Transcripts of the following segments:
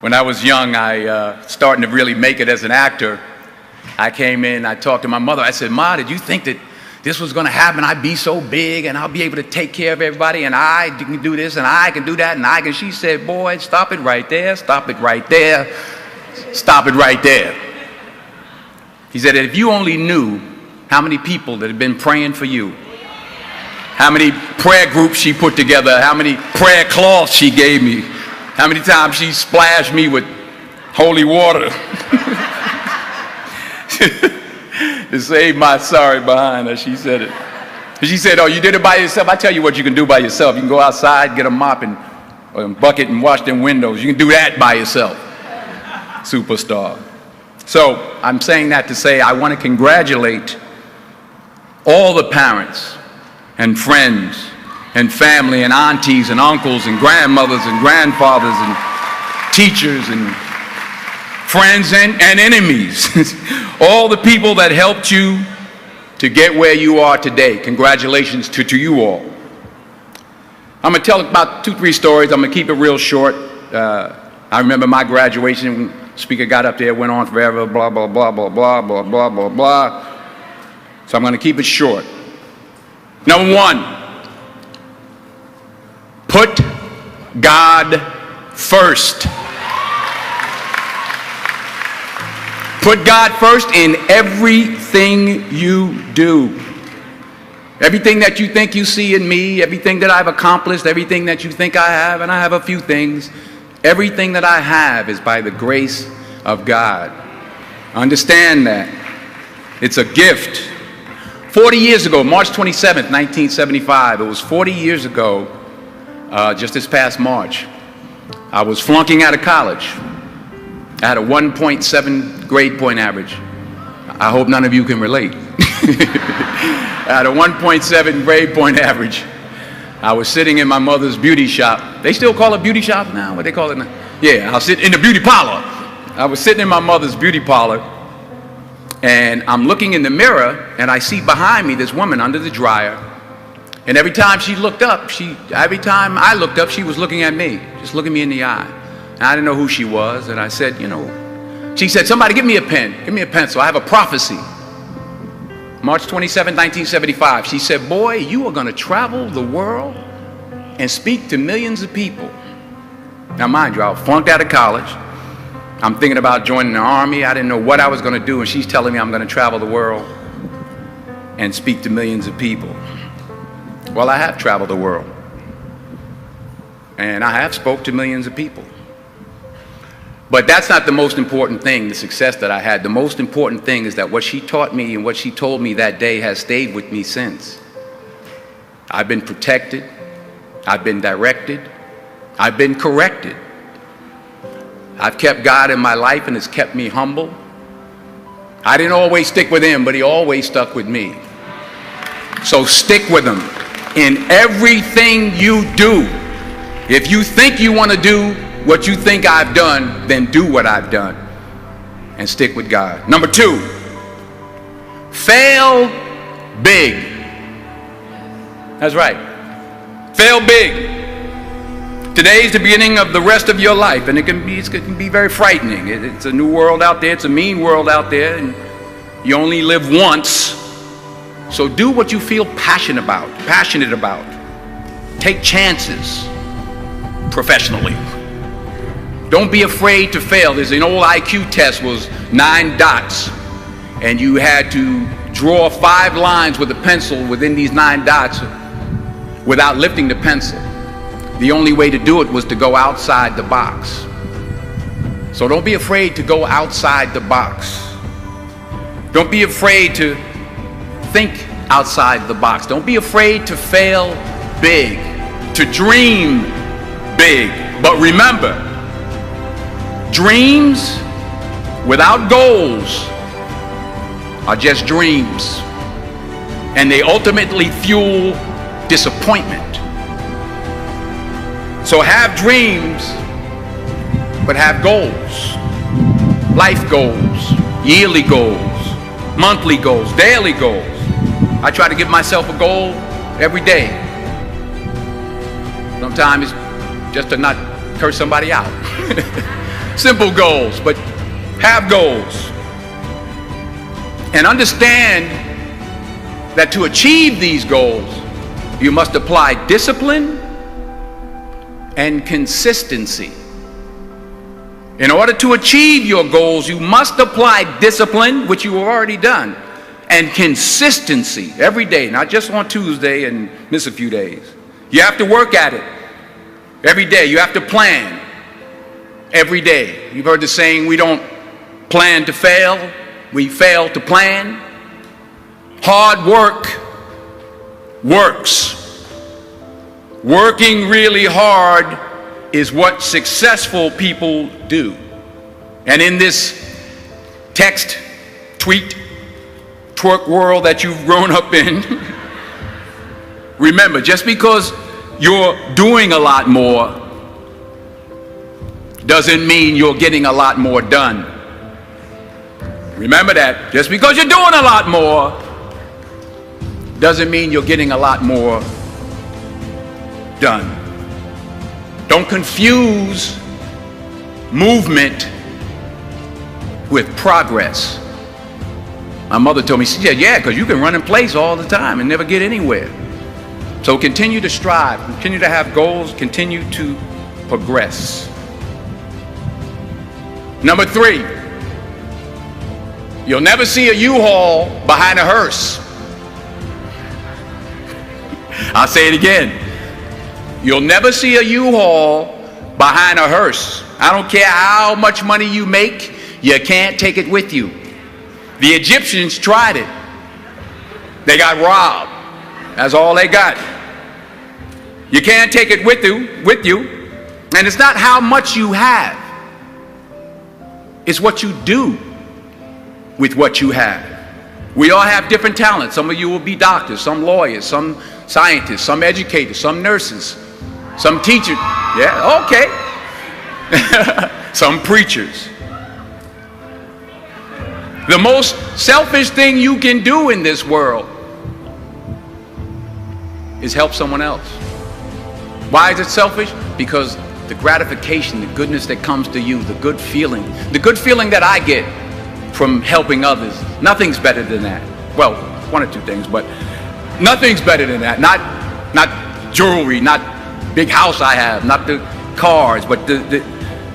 When I was young, I starting to really make it as an actor. I came in, I talked to my mother. I said, "Ma, did you think that this was going to happen? I'd be so big and I'll be able to take care of everybody and I can do this and I can do that and I can." She said, "Boy, stop it right there, stop it right there, stop it right there." He said, "If you only knew how many people that have been praying for you, how many prayer groups she put together, how many prayer cloths she gave me, how many times she splashed me with holy water to save my sorry behind her." She said it. She said, "Oh, you did it by yourself? I tell you what you can do by yourself. You can go outside, get a mop and a bucket and wash them windows. You can do that by yourself." Superstar. So I'm saying that to say I want to congratulate all the parents and friends and family and aunties and uncles and grandmothers and grandfathers and teachers and friends and enemies. All the people that helped you to get where you are today. Congratulations to you all. I'm going to tell about 2-3 stories. I'm going to keep it real short. I remember my graduation. Speaker got up there, went on forever, blah, blah, blah, blah, blah, blah, blah, blah, blah. So I'm going to keep it short. Number 1, put God first. Put God first in everything you do. Everything that you think you see in me, everything that I've accomplished, everything that you think I have, and I have a few things, everything that I have is by the grace of God. Understand that. It's a gift. 40 years ago, March 27th, 1975, it was 40 years ago, just this past March, I was flunking out of college. I had a 1.7 grade point average. I hope none of you can relate. I had a 1.7 grade point average. I was sitting in my mother's beauty shop. They still call it beauty shop now? What they call it now? Yeah, I was sitting in the beauty parlor. I was sitting in my mother's beauty parlor, and I'm looking in the mirror, and I see behind me this woman under the dryer. And every time she looked up, every time I looked up, she was looking at me, just looking me in the eye. And I didn't know who she was, and I said, she said, "Somebody give me a pen, give me a pencil, I have a prophecy." March 27, 1975, she said, "Boy, you are going to travel the world and speak to millions of people." Now, mind you, I flunked out of college. I'm thinking about joining the army. I didn't know what I was going to do, and she's telling me I'm going to travel the world and speak to millions of people. Well, I have traveled the world, and I have spoke to millions of people. But that's not the most important thing, the success that I had. The most important thing is that what she taught me and what she told me that day has stayed with me since. I've been protected. I've been directed. I've been corrected. I've kept God in my life, and it's kept me humble. I didn't always stick with him, but he always stuck with me. So stick with him in everything you do. If you think you want to do what you think I've done, then do what I've done and stick with God. Number 2, fail big. That's right. Fail big. Today's the beginning of the rest of your life, and it can be very frightening. It's a new world out there. It's a mean world out there, and you only live once. So do what you feel passionate about. Take chances professionally. Don't be afraid to fail. There's an old IQ test, was 9 dots, and you had to draw 5 lines with a pencil within these 9 dots without lifting the pencil. The only way to do it was to go outside the box. So don't be afraid to go outside the box. Don't be afraid to think outside the box. Don't be afraid to fail big, to dream big. But remember, dreams without goals are just dreams, and they ultimately fuel disappointment. So have dreams, but have goals. Life goals, yearly goals, monthly goals, daily goals. I try to give myself a goal every day. Sometimes it's just to not curse somebody out. Simple goals, but have goals. And understand that to achieve these goals, you must apply discipline and consistency. In order to achieve your goals, you must apply discipline, which you have already done, and consistency every day, not just on Tuesday and miss a few days. You have to work at it every day. You have to plan every day. You've heard the saying, we don't plan to fail, we fail to plan. Hard work works. Working really hard is what successful people do. And in this text, tweet, twerk world that you've grown up in, remember, just because you're doing a lot more doesn't mean you're getting a lot more done. Remember that. Just because you're doing a lot more doesn't mean you're getting a lot more done. Don't confuse movement with progress. My mother told me, she said, yeah, because you can run in place all the time and never get anywhere. So continue to strive, continue to have goals, continue to progress. Number 3, you'll never see a U-Haul behind a hearse. I'll say it again. You'll never see a U-Haul behind a hearse. I don't care how much money you make, you can't take it with you. The Egyptians tried it. They got robbed. That's all they got. You can't take it with you. And it's not how much you have. It's what you do with what you have. We all have different talents. Some of you will be doctors, some lawyers, some scientists, some educators, some nurses, some teachers. Yeah, okay. Some preachers. The most selfish thing you can do in this world is help someone else. Why is it selfish? Because the gratification, the goodness that comes to you, the good feeling that I get from helping others, nothing's better than that. Well, one or two things, but nothing's better than that. Not jewelry, not big house I have, not the cars, but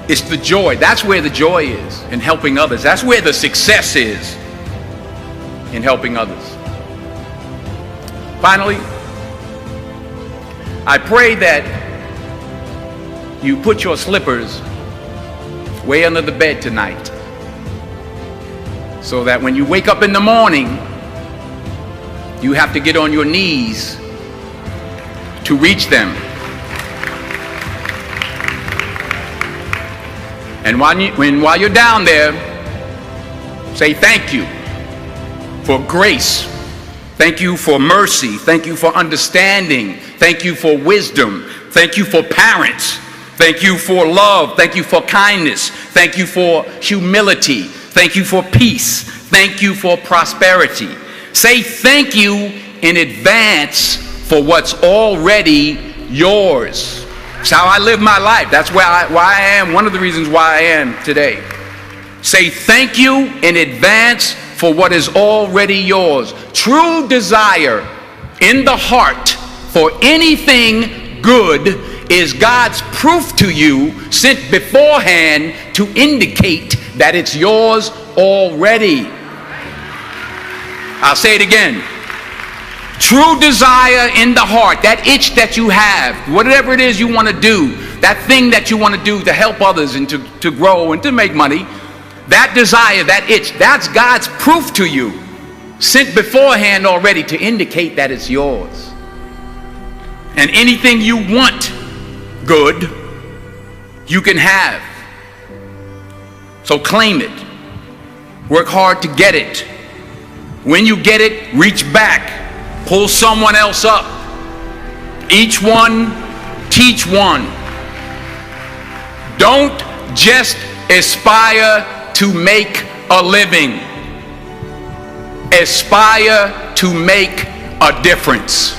it's the joy. That's where the joy is, in helping others. That's where the success is, in helping others. Finally, I pray that you put your slippers way under the bed tonight, so that when you wake up in the morning, you have to get on your knees to reach them. And while you're down there, say thank you for grace. Thank you for mercy. Thank you for understanding. Thank you for wisdom. Thank you for parents. Thank you for love. Thank you for kindness. Thank you for humility. Thank you for peace. Thank you for prosperity. Say thank you in advance for what's already yours. That's how I live my life. That's why I am, one of the reasons why I am today. Say thank you in advance for what is already yours. True desire in the heart for anything good is God's proof to you, sent beforehand to indicate that it's yours already. I'll say it again. True desire in the heart, that itch that you have, whatever it is you want to do, that thing that you want to do to help others and to grow and to make money, that desire, that itch, that's God's proof to you, sent beforehand already to indicate that it's yours. And anything you want good, you can have. So claim it. Work hard to get it. When you get it, reach back. Pull someone else up. Each one, teach one. Don't just aspire to make a living. Aspire to make a difference.